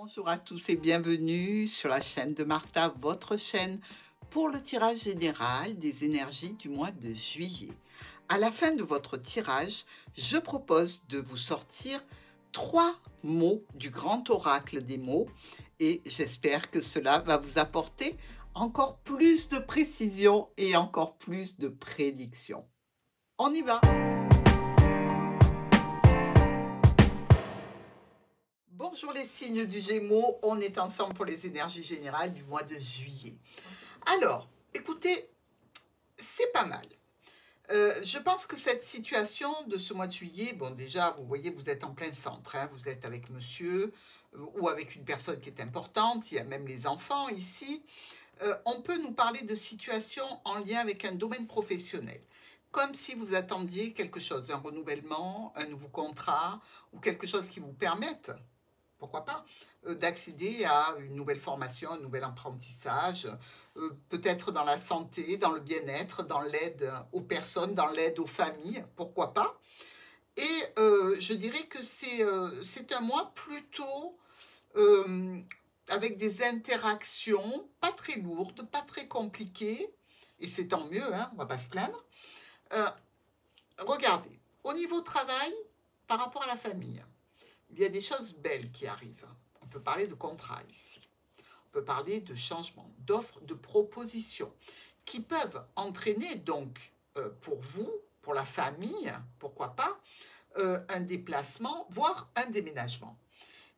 Bonjour à tous et bienvenue sur la chaîne de Martha, votre chaîne pour le tirage général des énergies du mois de juillet. À la fin de votre tirage, je propose de vous sortir 3 mots du grand oracle des mots et j'espère que cela va vous apporter encore plus de précision et encore plus de prédiction. On y va! Bonjour les signes du Gémeaux, on est ensemble pour les énergies générales du mois de juillet. Alors, écoutez, c'est pas mal. Je pense que cette situation de ce mois de juillet, bon déjà, vous voyez, vous êtes en plein centre, hein, vous êtes avec monsieur ou avec une personne qui est importante, il y a même les enfants ici. On peut nous parler de situations en lien avec un domaine professionnel, comme si vous attendiez quelque chose, un renouvellement, un nouveau contrat ou quelque chose qui vous permette, pourquoi pas, d'accéder à une nouvelle formation, un nouvel apprentissage, peut-être dans la santé, dans le bien-être, dans l'aide aux personnes, dans l'aide aux familles, pourquoi pas. Et je dirais que c'est un mois plutôt avec des interactions pas très lourdes, pas très compliquées, et c'est tant mieux, hein, on ne va pas se plaindre. Regardez, au niveau travail, par rapport à la famille, il y a des choses belles qui arrivent. On peut parler de contrat ici. On peut parler de changements, d'offres, de propositions qui peuvent entraîner donc pour vous, pour la famille, pourquoi pas, un déplacement, voire un déménagement.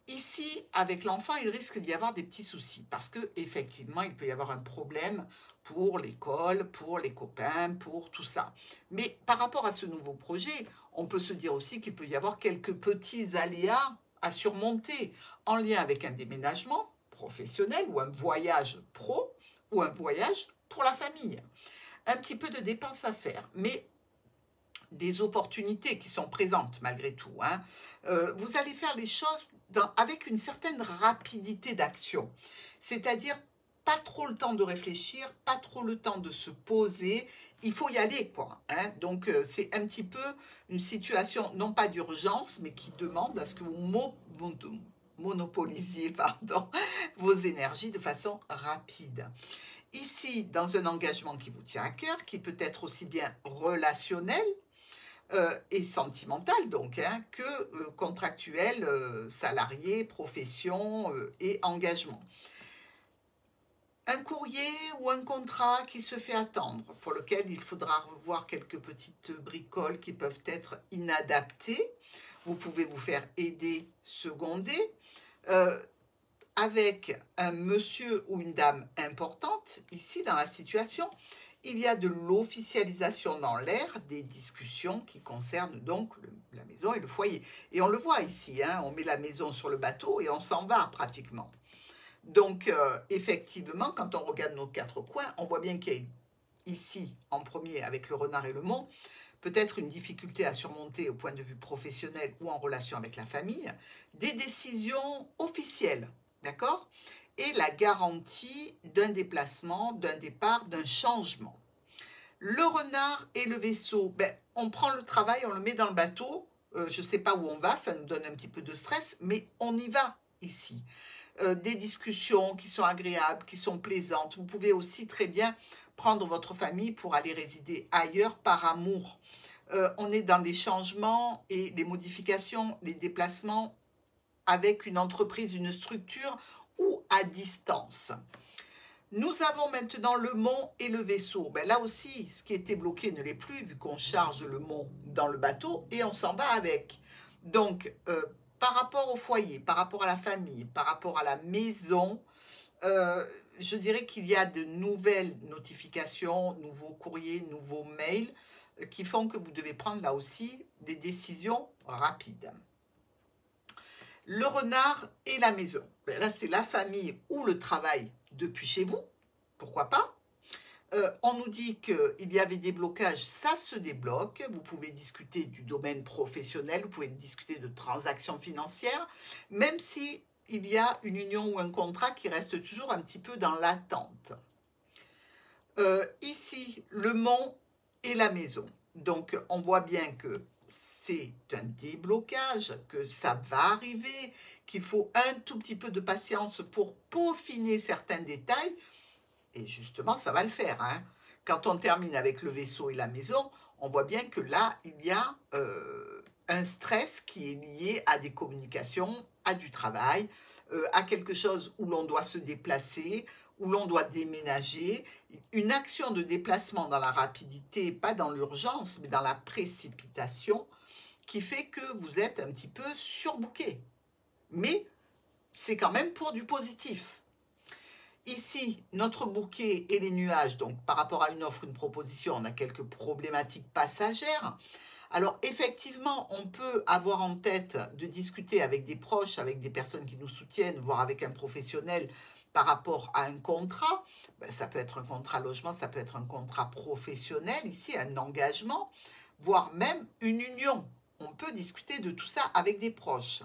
Ici, avec l'enfant, il risque d'y avoir des petits soucis parce qu'effectivement, il peut y avoir un problème pour l'école, pour les copains, pour tout ça. Mais par rapport à ce nouveau projet, on peut se dire aussi qu'il peut y avoir quelques petits aléas à surmonter en lien avec un déménagement professionnel ou un voyage pro ou un voyage pour la famille. Un petit peu de dépenses à faire, mais des opportunités qui sont présentes malgré tout, hein. Vous allez faire les choses avec une certaine rapidité d'action, c'est-à-dire pas trop le temps de réfléchir, pas trop le temps de se poser, il faut y aller, quoi, hein. Donc c'est un petit peu une situation, non pas d'urgence, mais qui demande à ce que vous monopolisiez vos énergies de façon rapide. Ici, dans un engagement qui vous tient à cœur, qui peut être aussi bien relationnel, et sentimental donc, hein, que contractuel, salarié, profession et engagement. Un courrier ou un contrat qui se fait attendre, pour lequel il faudra revoir quelques petites bricoles qui peuvent être inadaptées. Vous pouvez vous faire aider, seconder, avec un monsieur ou une dame importante, ici dans la situation. Il y a de l'officialisation dans l'air, des discussions qui concernent donc la maison et le foyer. Et on le voit ici, hein, on met la maison sur le bateau et on s'en va pratiquement. Donc, effectivement, quand on regarde nos 4 coins, on voit bien qu'il y a ici, en premier, avec le renard et le mont, peut-être une difficulté à surmonter au point de vue professionnel ou en relation avec la famille, des décisions officielles, d'accord ? Et la garantie d'un déplacement, d'un départ, d'un changement. Le renard et le vaisseau, ben, on prend le travail, on le met dans le bateau, je ne sais pas où on va, ça nous donne un petit peu de stress, mais on y va ici. Des discussions qui sont agréables, qui sont plaisantes. Vous pouvez aussi très bien prendre votre famille pour aller résider ailleurs par amour. On est dans les changements et les modifications, les déplacements avec une entreprise, une structure ou à distance. Nous avons maintenant le mont et le vaisseau. Ben là aussi, ce qui était bloqué ne l'est plus, vu qu'on charge le mont dans le bateau et on s'en va avec. Donc, par rapport au foyer, par rapport à la famille, par rapport à la maison, je dirais qu'il y a de nouvelles notifications, nouveaux courriers, nouveaux mails, qui font que vous devez prendre là aussi des décisions rapides. Le renard et la maison. Là, c'est la famille ou le travail depuis chez vous, pourquoi pas. On nous dit qu'il y avait des blocages, ça se débloque. Vous pouvez discuter du domaine professionnel, vous pouvez discuter de transactions financières, même si il y a une union ou un contrat qui reste toujours un petit peu dans l'attente. Ici, le mont et la maison. Donc, on voit bien que c'est un déblocage, que ça va arriver, qu'il faut un tout petit peu de patience pour peaufiner certains détails, et justement, ça va le faire, hein. Quand on termine avec le vaisseau et la maison, on voit bien que là, il y a un stress qui est lié à des communications, à du travail, à quelque chose où l'on doit se déplacer, où l'on doit déménager. Une action de déplacement dans la rapidité, pas dans l'urgence, mais dans la précipitation, qui fait que vous êtes un petit peu surbooké. Mais c'est quand même pour du positif. Ici, notre bouquet et les nuages, donc par rapport à une offre, une proposition, on a quelques problématiques passagères. Alors effectivement, on peut avoir en tête de discuter avec des proches, avec des personnes qui nous soutiennent, voire avec un professionnel par rapport à un contrat. Ben, ça peut être un contrat logement, ça peut être un contrat professionnel, ici un engagement, voire même une union. On peut discuter de tout ça avec des proches.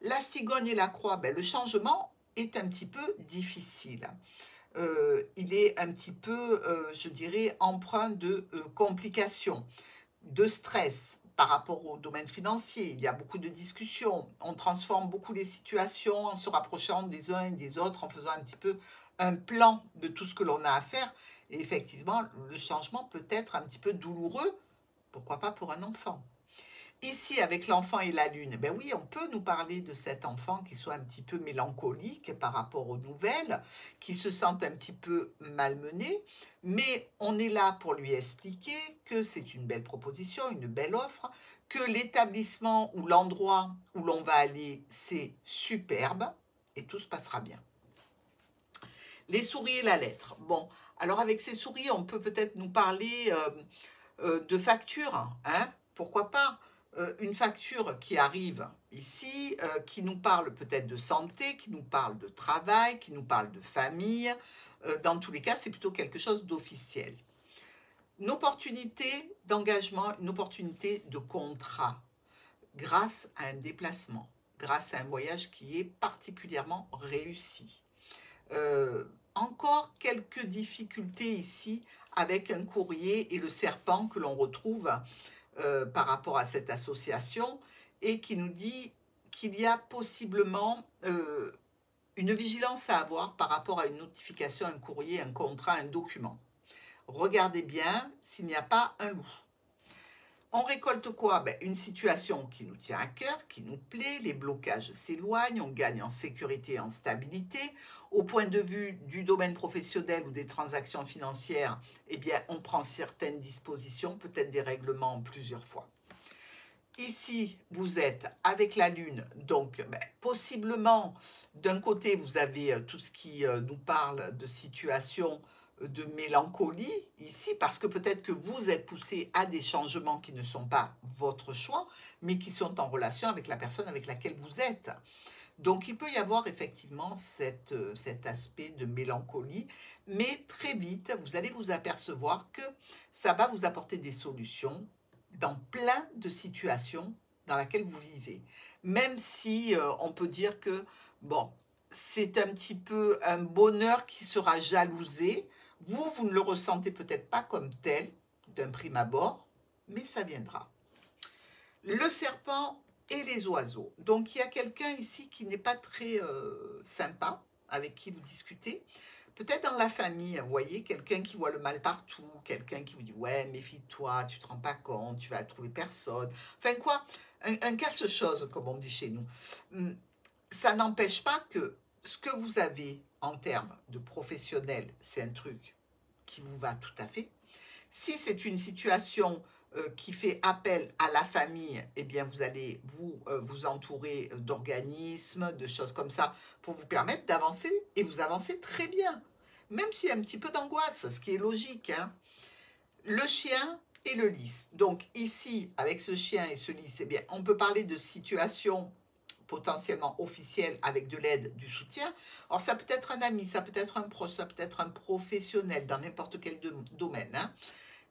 La cigogne et la croix, ben, le changement est un petit peu difficile. Il est un petit peu, je dirais, empreint de complications, de stress par rapport au domaine financier. Il y a beaucoup de discussions. On transforme beaucoup les situations en se rapprochant des uns et des autres, en faisant un petit peu un plan de tout ce que l'on a à faire. Et effectivement, le changement peut être un petit peu douloureux, pourquoi pas pour un enfant. Ici, avec l'enfant et la lune, ben oui, on peut nous parler de cet enfant qui soit un petit peu mélancolique par rapport aux nouvelles, qui se sent un petit peu malmené, mais on est là pour lui expliquer que c'est une belle proposition, une belle offre, que l'établissement ou l'endroit où l'on va aller, c'est superbe et tout se passera bien. Les souris et la lettre. Bon, alors avec ces souris, on peut peut-être nous parler de factures, hein, pourquoi pas une facture qui arrive ici, qui nous parle peut-être de santé, qui nous parle de travail, qui nous parle de famille. Dans tous les cas, c'est plutôt quelque chose d'officiel. Une opportunité d'engagement, une opportunité de contrat, grâce à un déplacement, grâce à un voyage qui est particulièrement réussi. Encore quelques difficultés ici avec un courrier et le serpent que l'on retrouve par rapport à cette association et qui nous dit qu'il y a possiblement une vigilance à avoir par rapport à une notification, un courrier, un contrat, un document. Regardez bien s'il n'y a pas un loup. On récolte quoi? Ben, une situation qui nous tient à cœur, qui nous plaît, les blocages s'éloignent, on gagne en sécurité et en stabilité. Au point de vue du domaine professionnel ou des transactions financières, eh bien, on prend certaines dispositions, peut-être des règlements plusieurs fois. Ici, vous êtes avec la Lune, donc ben, possiblement, d'un côté, vous avez tout ce qui nous parle de situation de mélancolie ici, parce que peut-être que vous êtes poussé à des changements qui ne sont pas votre choix, mais qui sont en relation avec la personne avec laquelle vous êtes. Donc il peut y avoir effectivement cet aspect de mélancolie, mais très vite, vous allez vous apercevoir que ça va vous apporter des solutions dans plein de situations dans lesquelles vous vivez. Même si on peut dire que, bon, c'est un petit peu un bonheur qui sera jalousé, vous ne le ressentez peut-être pas comme tel, d'un prime abord, mais ça viendra. Le serpent et les oiseaux. Donc il y a quelqu'un ici qui n'est pas très sympa, avec qui vous discutez. Peut-être dans la famille, vous voyez, quelqu'un qui voit le mal partout, quelqu'un qui vous dit « ouais, méfie-toi, tu te rends pas compte, tu vas trouver personne ». Enfin quoi, un casse-chose, comme on dit chez nous. Ça n'empêche pas que ce que vous avez en termes de professionnel, c'est un truc qui vous va tout à fait. Si c'est une situation qui fait appel à la famille, eh bien vous allez vous entourer d'organismes, de choses comme ça, pour vous permettre d'avancer, et vous avancez très bien, même s'il y a un petit peu d'angoisse, ce qui est logique, hein. Le chien et le lys. Donc ici, avec ce chien et ce lys, eh bien, on peut parler de situation potentiellement officielle avec de l'aide, du soutien. Alors ça peut être un ami, ça peut être un proche, ça peut être un professionnel dans n'importe quel domaine, hein.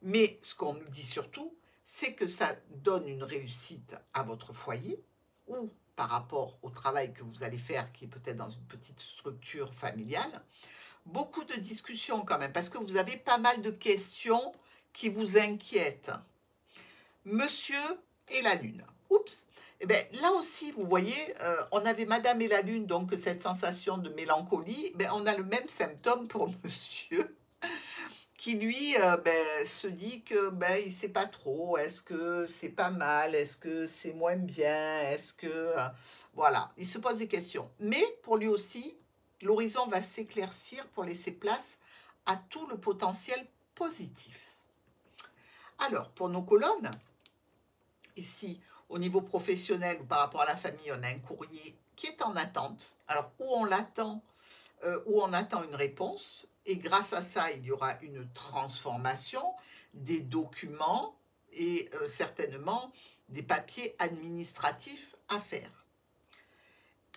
Mais ce qu'on nous dit surtout, c'est que ça donne une réussite à votre foyer ou par rapport au travail que vous allez faire, qui est peut-être dans une petite structure familiale. Beaucoup de discussions quand même, parce que vous avez pas mal de questions qui vous inquiètent. Monsieur et la lune. Oups! Eh bien, là aussi, vous voyez, on avait Madame et la lune, donc cette sensation de mélancolie. Ben, on a le même symptôme pour monsieur qui, lui, se dit que ben, il ne sait pas trop. Est-ce que c'est pas mal? Est-ce que c'est moins bien? Est-ce que... voilà, il se pose des questions. Mais pour lui aussi, l'horizon va s'éclaircir pour laisser place à tout le potentiel positif. Alors, pour nos colonnes, ici, au niveau professionnel ou par rapport à la famille, on a un courrier qui est en attente. Alors, où on attend une réponse, et grâce à ça, il y aura une transformation des documents et certainement des papiers administratifs à faire.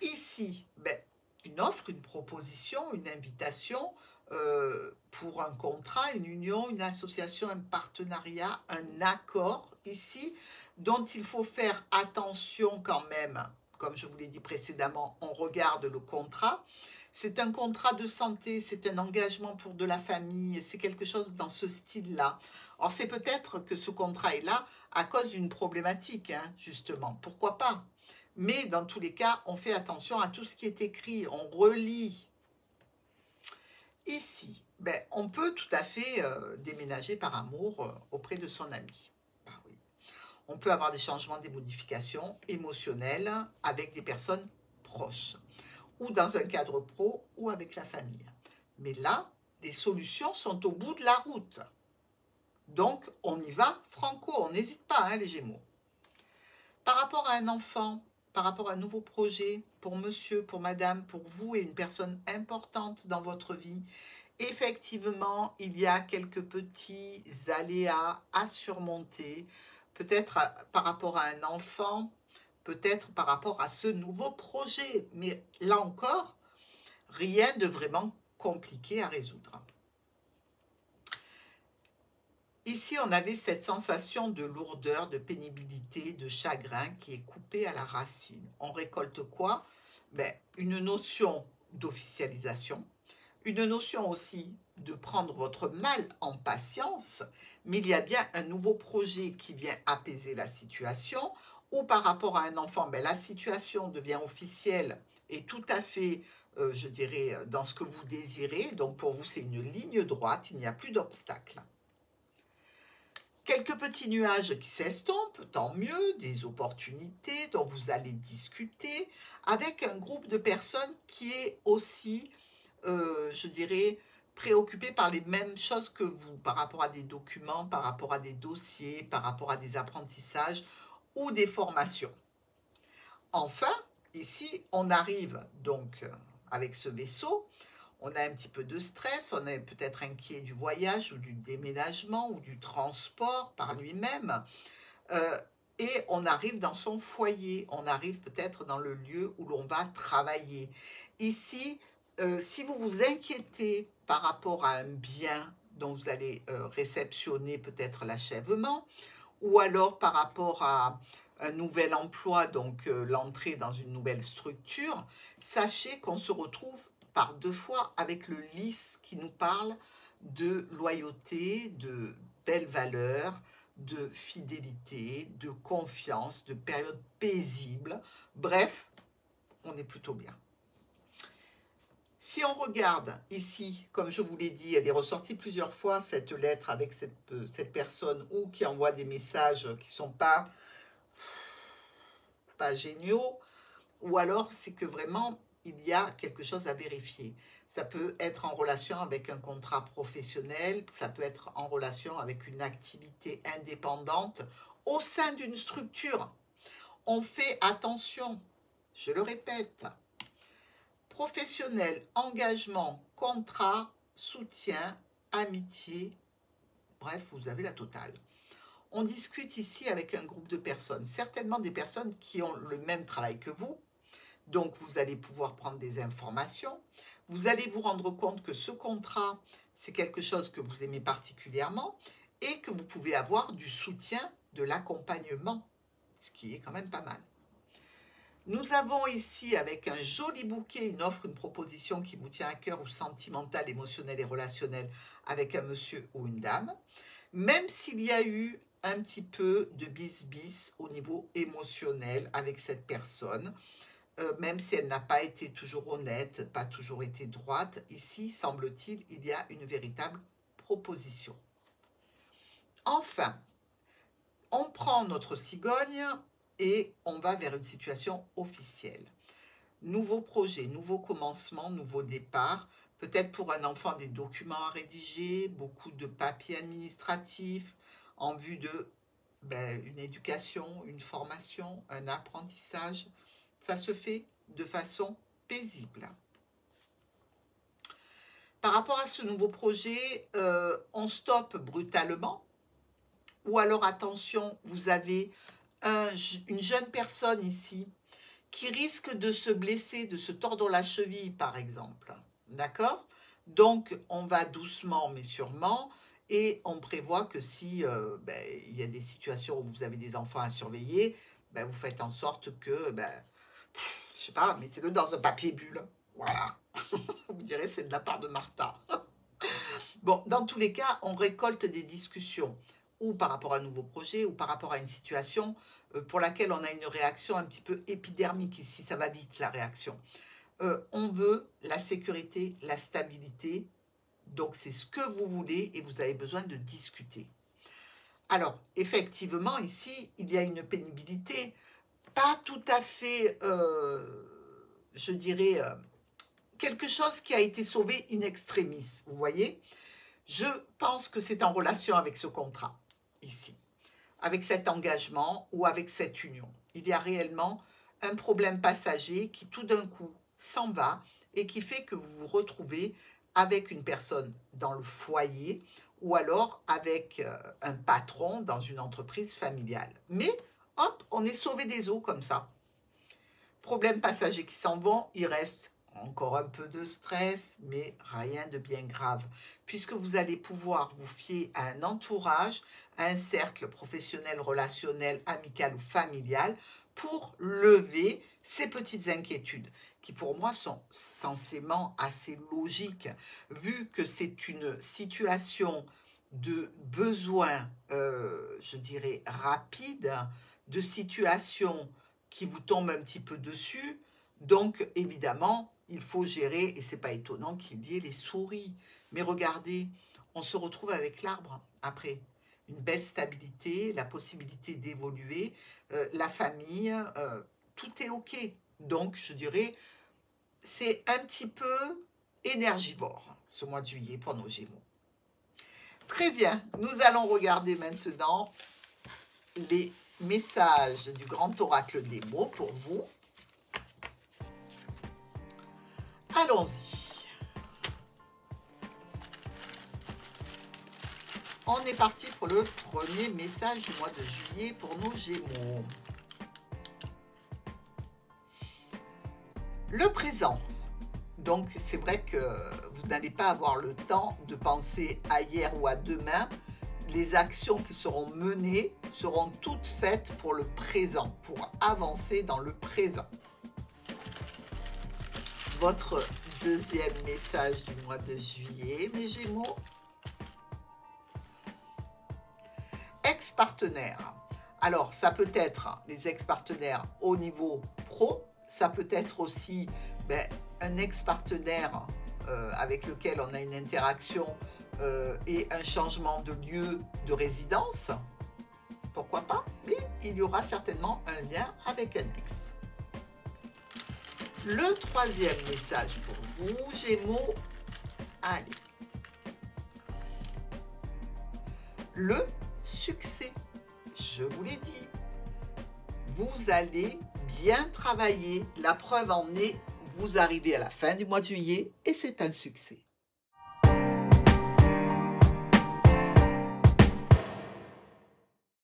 Ici, ben, une offre, une proposition, une invitation pour un contrat, une union, une association, un partenariat, un accord ici, dont il faut faire attention quand même. Comme je vous l'ai dit précédemment, on regarde le contrat. C'est un contrat de santé, c'est un engagement pour de la famille, c'est quelque chose dans ce style-là. Alors c'est peut-être que ce contrat est là à cause d'une problématique, hein, justement. Pourquoi pas? Mais dans tous les cas, on fait attention à tout ce qui est écrit, on relit. Ici, ben, on peut tout à fait déménager par amour auprès de son ami. Ben oui. On peut avoir des changements, des modifications émotionnelles avec des personnes proches, ou dans un cadre pro, ou avec la famille. Mais là, les solutions sont au bout de la route. Donc, on y va franco, on n'hésite pas, hein, les Gémeaux. Par rapport à un enfant, par rapport à un nouveau projet, pour monsieur, pour madame, pour vous et une personne importante dans votre vie, effectivement, il y a quelques petits aléas à surmonter, peut-être par rapport à un enfant, peut-être par rapport à ce nouveau projet. Mais là encore, rien de vraiment compliqué à résoudre. Ici, on avait cette sensation de lourdeur, de pénibilité, de chagrin qui est coupée à la racine. On récolte quoi? Ben, une notion d'officialisation, une notion aussi de prendre votre mal en patience, mais il y a bien un nouveau projet qui vient apaiser la situation, ou par rapport à un enfant, ben, la situation devient officielle et tout à fait, je dirais, dans ce que vous désirez. Donc pour vous, c'est une ligne droite, il n'y a plus d'obstacle. Quelques petits nuages qui s'estompent, tant mieux, des opportunités dont vous allez discuter avec un groupe de personnes qui est aussi, je dirais, préoccupé par les mêmes choses que vous, par rapport à des documents, par rapport à des dossiers, par rapport à des apprentissages ou des formations. Enfin, ici, on arrive donc avec ce vaisseau. On a un petit peu de stress, on est peut-être inquiet du voyage ou du déménagement ou du transport par lui-même. Et on arrive dans son foyer, on arrive peut-être dans le lieu où l'on va travailler. Ici, si vous vous inquiétez par rapport à un bien dont vous allez réceptionner peut-être l'achèvement, ou alors par rapport à un nouvel emploi, donc l'entrée dans une nouvelle structure, sachez qu'on se retrouve par deux fois avec le lys qui nous parle de loyauté, de belles valeurs, de fidélité, de confiance, de période paisible. Bref, on est plutôt bien. Si on regarde ici, comme je vous l'ai dit, elle est ressortie plusieurs fois, cette lettre avec cette personne ou qui envoie des messages qui ne sont pas géniaux, ou alors c'est que vraiment il y a quelque chose à vérifier. Ça peut être en relation avec un contrat professionnel, ça peut être en relation avec une activité indépendante au sein d'une structure. On fait attention, je le répète, professionnel, engagement, contrat, soutien, amitié, bref, vous avez la totale. On discute ici avec un groupe de personnes, certainement des personnes qui ont le même travail que vous. Donc, vous allez pouvoir prendre des informations. Vous allez vous rendre compte que ce contrat, c'est quelque chose que vous aimez particulièrement et que vous pouvez avoir du soutien, de l'accompagnement, ce qui est quand même pas mal. Nous avons ici, avec un joli bouquet, une offre, une proposition qui vous tient à cœur ou sentimentale, émotionnelle et relationnelle avec un monsieur ou une dame. Même s'il y a eu un petit peu de bis-bis au niveau émotionnel avec cette personne. Même si elle n'a pas été toujours honnête, pas toujours été droite, ici, semble-t-il, il y a une véritable proposition. Enfin, on prend notre cigogne et on va vers une situation officielle. Nouveau projet, nouveau commencement, nouveau départ. Peut-être pour un enfant des documents à rédiger, beaucoup de papiers administratifs en vue de une éducation, une formation, un apprentissage. Ça se fait de façon paisible. Par rapport à ce nouveau projet, on stoppe brutalement. Ou alors, attention, vous avez une jeune personne ici qui risque de se blesser, de se tordre la cheville, par exemple. D'accord? Donc, on va doucement, mais sûrement. Et on prévoit que si il y a des situations où vous avez des enfants à surveiller, vous faites en sorte que, je sais pas, mettez-le dans un papier bulle. Voilà. Vous direz, c'est de la part de Martha. Bon, dans tous les cas, on récolte des discussions, ou par rapport à un nouveau projet, ou par rapport à une situation pour laquelle on a une réaction un petit peu épidermique ici, ça va vite la réaction. On veut la sécurité, la stabilité, donc c'est ce que vous voulez et vous avez besoin de discuter. Alors, effectivement, ici, il y a une pénibilité, pas tout à fait, je dirais, quelque chose qui a été sauvé in extremis, vous voyez? Je pense que c'est en relation avec ce contrat, ici, avec cet engagement ou avec cette union. Il y a réellement un problème passager qui tout d'un coup s'en va et qui fait que vous vous retrouvez avec une personne dans le foyer ou alors avec un patron dans une entreprise familiale. Mais hop, on est sauvé des eaux comme ça. Problèmes passagers qui s'en vont, il reste encore un peu de stress, mais rien de bien grave, puisque vous allez pouvoir vous fier à un entourage, à un cercle professionnel, relationnel, amical ou familial, pour lever ces petites inquiétudes, qui pour moi sont censément assez logiques, vu que c'est une situation de besoin, je dirais, rapide, de situation qui vous tombe un petit peu dessus. Donc, évidemment, il faut gérer, et c'est pas étonnant qu'il y ait les souris. Mais regardez, on se retrouve avec l'arbre après. Une belle stabilité, la possibilité d'évoluer, la famille, tout est OK. Donc, je dirais, c'est un petit peu énergivore, ce mois de juillet pour nos Gémeaux. Très bien, nous allons regarder maintenant les messages du grand oracle des mots pour vous. Allons-y. On est parti pour le premier message du mois de juillet pour nos Gémeaux. Le présent. Donc, c'est vrai que vous n'allez pas avoir le temps de penser à hier ou à demain. Les actions qui seront menées seront toutes faites pour le présent, pour avancer dans le présent. Votre deuxième message du mois de juillet, mes Gémeaux. Ex-partenaire. Alors, ça peut être les ex-partenaires au niveau pro, ça peut être aussi un ex-partenaire avec lequel on a une interaction et un changement de lieu de résidence. Pourquoi pas? Mais il y aura certainement un lien avec un ex. Le troisième message pour vous, Gémeaux, allez. Le succès, je vous l'ai dit, vous allez bien travailler, la preuve en est, vous arrivez à la fin du mois de juillet et c'est un succès.